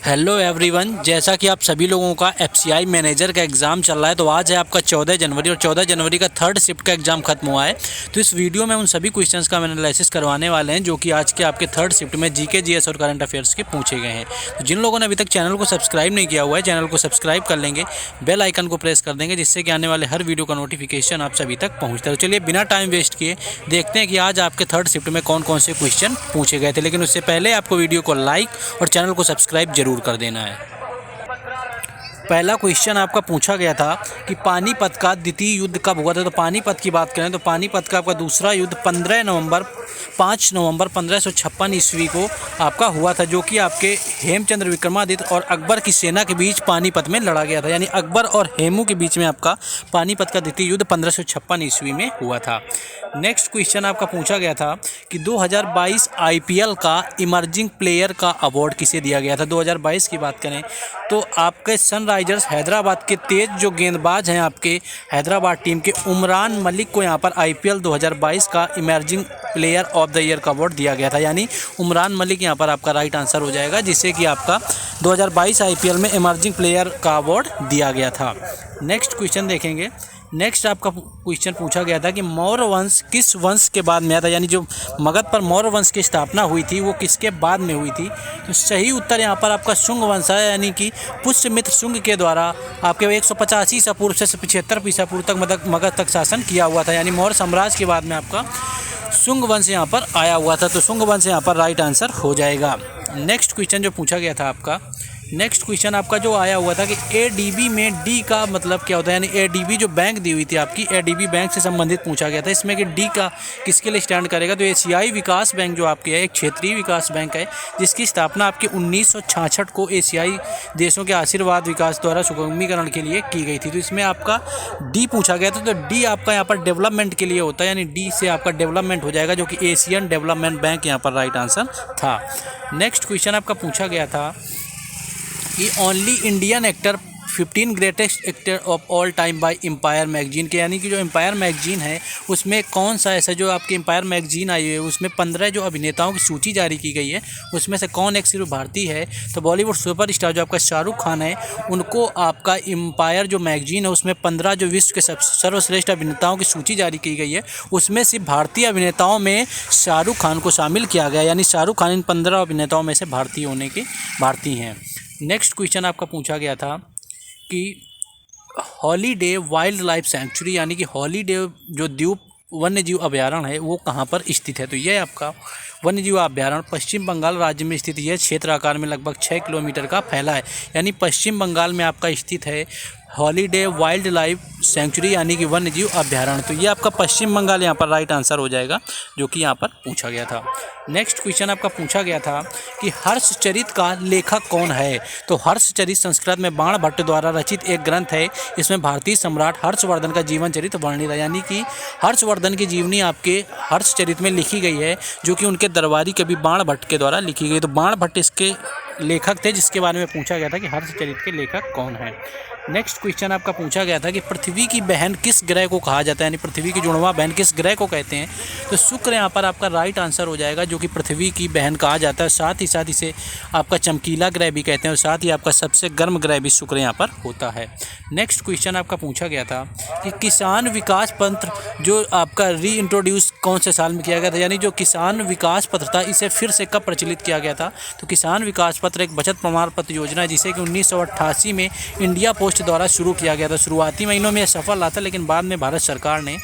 Hello everyone, जैसा कि आप सभी लोगों का एफसीआई मैनेजर का एग्ज़ाम चल रहा है, तो आज है आपका 14 जनवरी और 14 जनवरी का थर्ड शिफ्ट का एग्ज़ाम खत्म हुआ है। तो इस वीडियो में उन सभी क्वेश्चंस का एनालिसिस करवाने वाले हैं जो कि आज के आपके थर्ड शिफ्ट में जीके जीएस और करंट अफेयर्स के पूछे गए हैं। तो जिन लोगों ने अभी तक चैनल को सब्सक्राइब नहीं किया हुआ है, चैनल को सब्सक्राइब कर लेंगे, बेल आइकन को प्रेस कर देंगे, जिससे कि आने वाले हर वीडियो का नोटिफिकेशन आप सभी तक पहुँचता है। तो चलिए बिना टाइम वेस्ट किए देखते हैं कि आज आपके थर्ड शिफ्ट में कौन कौन से क्वेश्चन पूछे गए थे। लेकिन उससे पहले आपको वीडियो को लाइक और चैनल को सब्सक्राइब जरूर कर देना है। पहला क्वेश्चन आपका पूछा गया था कि पानीपत का द्वितीय युद्ध कब हुआ था। तो पानीपत की बात करें तो पानीपत का आपका दूसरा युद्ध 5 नवंबर 1556 ईस्वी को आपका हुआ था, जो कि आपके हेमचंद्र विक्रमादित्य और अकबर की सेना के बीच पानीपत में लड़ा गया था। यानी अकबर और हेमू के बीच में आपका पानीपत का द्वितीय युद्ध 1556 ईस्वी में हुआ था। नेक्स्ट क्वेश्चन आपका पूछा गया था कि 2022 आईपीएल का इमर्जिंग प्लेयर का अवार्ड किसे दिया गया था। 2022 की बात करें तो आपके सनराइजर्स हैदराबाद के तेज जो गेंदबाज हैं आपके हैदराबाद टीम के उमरान मलिक को यहाँ पर आईपीएल 2022 का emerging player of the year का अवार्ड दिया गया था। यानी उमरान मलिक यहाँ पर आपका राइट आंसर हो जाएगा, जिससे कि आपका 2022 आईपीएल में इमर्जिंग प्लेयर का अवार्ड दिया गया था। नेक्स्ट क्वेश्चन देखेंगे। नेक्स्ट आपका क्वेश्चन पूछा गया था कि मौर्य वंश किस वंश के बाद में आया था। यानी जो मगध पर मौर्य वंश की स्थापना हुई थी वो किसके बाद में हुई थी। तो सही उत्तर यहाँ पर आपका शुंग वंश है, यानी कि पुष्यमित्र शुंग के द्वारा आपके 185 ईसा पूर्व से 75 ईसा पूर्व तक मगध तक शासन किया हुआ था। यानी मौर्य साम्राज्य के बाद में आपका शुंग वंश यहाँ पर आया हुआ था। तो शुंग वंश यहाँ पर राइट आंसर हो जाएगा। नेक्स्ट क्वेश्चन जो पूछा गया था आपका, नेक्स्ट क्वेश्चन आपका जो आया हुआ था कि एडीबी में डी का मतलब क्या होता है। यानी एडीबी जो बैंक दी हुई थी आपकी, एडीबी बैंक से संबंधित पूछा गया था। इसमें कि डी का किसके लिए स्टैंड करेगा। तो एशियाई विकास बैंक जो आपकी है एक क्षेत्रीय विकास बैंक है, जिसकी स्थापना आपकी 1966 को एशियाई देशों के आशीर्वाद विकास द्वारा सुगमीकरण के लिए की गई थी। तो इसमें आपका डी पूछा गया था। तो डी आपका यहाँ पर डेवलपमेंट के लिए होता है, यानी डी से आपका डेवलपमेंट हो जाएगा, जो कि एशियन डेवलपमेंट बैंक यहाँ पर राइट आंसर था। नेक्स्ट क्वेश्चन आपका पूछा गया था कि only Indian actor 15 greatest actor of all time by Empire magazine के, यानी कि जो एम्पायर मैगजीन है उसमें कौन सा ऐसा जो आपकी एम्पायर मैगजीन आई है उसमें 15 जो अभिनेताओं की सूची जारी की गई है उसमें से कौन एक सिर्फ भारतीय है। तो बॉलीवुड सुपरस्टार जो आपका शाहरुख खान है, उनको आपका एम्पायर जो मैगजीन है उसमें 15 जो विश्व के सर्वश्रेष्ठ अभिनेताओं की सूची जारी की गई है उसमें सिर्फ भारतीय अभिनेताओं में शाहरुख खान को शामिल किया गया। यानी शाहरुख खान इन 15 अभिनेताओं में से भारतीय हैं। नेक्स्ट क्वेश्चन आपका पूछा गया था कि हॉलीडे वाइल्ड लाइफ सेंचुरी, यानी कि हॉलीडे जो द्वीप वन्यजीव अभयारण्य है वो कहाँ पर स्थित है। तो यह आपका वन्यजीव अभयारण्य पश्चिम बंगाल राज्य में स्थित यह क्षेत्र आकार में लगभग 6 किलोमीटर का फैला है। यानी पश्चिम बंगाल में आपका स्थित है हॉलीडे वाइल्ड लाइफ सेंचुरी, यानी कि वन्यजीव अभयारण्य। तो ये आपका पश्चिम बंगाल यहाँ पर राइट आंसर हो जाएगा, जो कि यहाँ पर पूछा गया था। नेक्स्ट क्वेश्चन आपका पूछा गया था कि हर्षचरित का लेखक कौन है। तो हर्षचरित संस्कृत में बाणभट्ट द्वारा रचित एक ग्रंथ है। इसमें भारतीय सम्राट हर्षवर्धन का जीवन चरित्र वर्णित है। यानी कि हर्षवर्धन की जीवनी आपके हर्षचरित में लिखी गई है, जो कि उनके दरबारी कवि बाणभट्ट के द्वारा लिखी गई। तो बाणभट्ट इसके लेखक थे, जिसके बारे में पूछा गया था कि हर्षचरित के लेखक कौन है। नेक्स्ट क्वेश्चन आपका पूछा गया था कि पृथ्वी की बहन किस ग्रह को कहा जाता है। यानी पृथ्वी की जुड़वा बहन किस ग्रह को कहते हैं। तो शुक्र यहाँ पर आपका राइट आंसर हो जाएगा, जो कि पृथ्वी की बहन कहा जाता है। साथ ही इसे आपका चमकीला ग्रह भी कहते हैं, और साथ ही आपका सबसे गर्म ग्रह भी शुक्र यहाँ पर होता है। नेक्स्ट क्वेश्चन आपका पूछा गया था कि किसान विकास पत्र जो आपका री इंट्रोड्यूस कौन से साल में किया गया था। यानी जो किसान विकास पत्र था इसे फिर से कब प्रचलित किया गया था। तो किसान विकास पत्र एक बचत प्रमाण पत्र योजना है, जिसे कि 1988 में इंडिया पोस्ट द्वारा शुरू किया गया था। शुरुआती महीनों में यह सफल रहा था, लेकिन बाद में भारत सरकार ने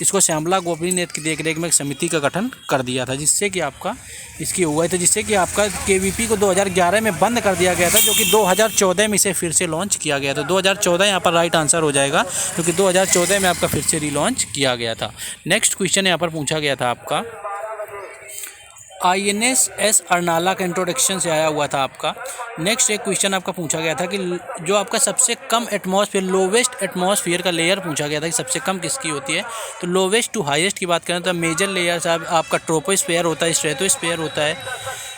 इसको श्यामला गोपीनाथ की देखरेख में एक समिति का गठन कर दिया था, जिससे कि आपका इसकी हुआ था, जिससे कि आपका केवीपी को 2011 में बंद कर दिया गया था, जो कि 2014 में इसे फिर से लॉन्च किया गया था। 2014 यहाँ पर राइट आंसर हो जाएगा, क्योंकि 2014 में आपका फिर से रीलॉन्च किया गया था। नेक्स्ट क्वेश्चन यहाँ पर पूछा गया था आपका INS अर्नाला का इंट्रोडक्शन से आया हुआ था आपका। नेक्स्ट एक क्वेश्चन आपका पूछा गया था कि जो आपका सबसे कम एटमॉस्फेयर लोवेस्ट एटमॉस्फेयर का लेयर पूछा गया था कि सबसे कम किसकी होती है। तो लोवेस्ट टू हाईएस्ट की बात करें तो मेजर लेयर साहब आपका ट्रोपोस्फेयर होता है, स्ट्रेटोस्फेयर होता है,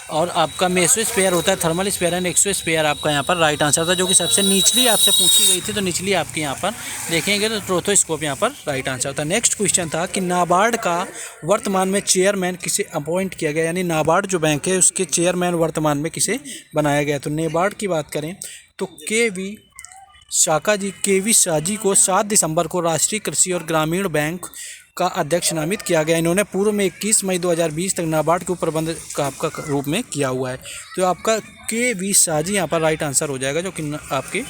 और आपका मेसो स्पेयर होता है, thermal sphere and exosphere आपका यहाँ पर राइट आंसर था, जो कि सबसे निचली आपसे पूछी गई थी, तो निचली आपके यहाँ पर देखेंगे तो ट्रोथोस्कोप यहाँ पर राइट आंसर था। नेक्स्ट क्वेश्चन था कि नाबार्ड का वर्तमान में चेयरमैन किसे अपॉइंट किया गया, यानी नाबार्ड जो बैंक है उसके चेयरमैन वर्तमान में किसे बनाया गया। तो नाबार्ड की बात करें तो के वी शाह जी को 7 दिसंबर को राष्ट्रीय कृषि और ग्रामीण बैंक का अध्यक्ष नामित किया गया। इन्होंने पूर्व में 21 मई 2020 तक नाबार्ड के प्रबंधक का आपका रूप में किया हुआ है। तो आपका के वी शाह जी यहाँ पर राइट आंसर हो जाएगा, जो कि आपके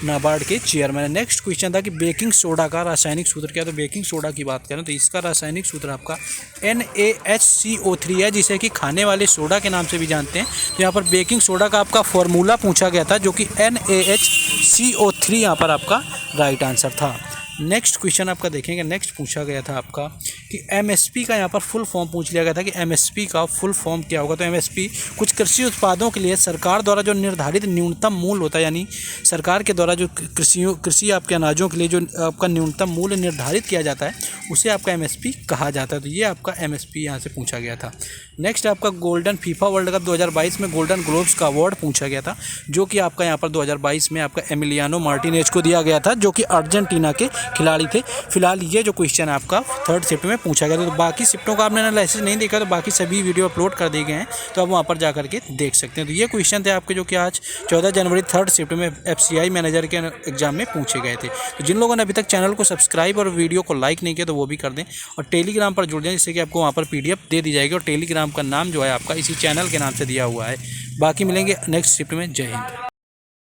नाबार्ड के चेयरमैन है। नेक्स्ट क्वेश्चन था कि बेकिंग सोडा का रासायनिक सूत्र क्या है। तो बेकिंग सोडा की बात करें तो इसका रासायनिक सूत्र आपका NaHCO3 है, जिसे कि खाने वाले सोडा के नाम से भी जानते हैं। तो यहाँ पर बेकिंग सोडा का आपका फॉर्मूला पूछा गया था, जो कि NaHCO3 यहाँ पर आपका राइट आंसर था। नेक्स्ट क्वेश्चन आपका देखेंगे, नेक्स्ट पूछा गया था आपका कि MSP का यहाँ पर फुल फॉर्म पूछ लिया गया था कि MSP का फुल फॉर्म क्या होगा। तो MSP कुछ कृषि उत्पादों के लिए सरकार द्वारा जो निर्धारित न्यूनतम मूल्य होता है, यानी सरकार के द्वारा जो कृषि आपके अनाजों के लिए जो आपका न्यूनतम मूल्य निर्धारित किया जाता है, उसे आपका MSP कहा जाता है। तो ये आपका MSP यहाँ से पूछा गया था। नेक्स्ट आपका गोल्डन फीफा वर्ल्ड कप 2022 में गोल्डन ग्लोब्स का अवार्ड पूछा गया था, जो कि आपका यहाँ पर 2022 में आपका एमिलियानो मार्टिनेज को दिया गया था, जो कि अर्जेंटीना के खिलाड़ी थे। फिलहाल ये जो क्वेश्चन आपका थर्ड शिफ्ट में पूछा गया था। तो बाकी शिफ्टों का आपने एनालिसिस नहीं देखा तो बाकी सभी वीडियो अपलोड कर दिए गए हैं, तो आप वहाँ पर जा करके देख सकते हैं। तो ये क्वेश्चन थे आपके, जो कि आज 14 जनवरी थर्ड शिफ्ट में FCI मैनेजर के एग्जाम में पूछे गए थे। तो जिन लोगों ने अभी तक चैनल को सब्सक्राइब और वीडियो को लाइक नहीं किया तो वो भी कर दें, और टेलीग्राम पर जुड़ जाएं, जिससे कि आपको वहाँ पर PDF दे दी जाएगी, और टेलीग्राम का नाम जो है आपका इसी चैनल के नाम से दिया हुआ है। बाकी मिलेंगे नेक्स्ट शिफ्ट में। जय हिंद।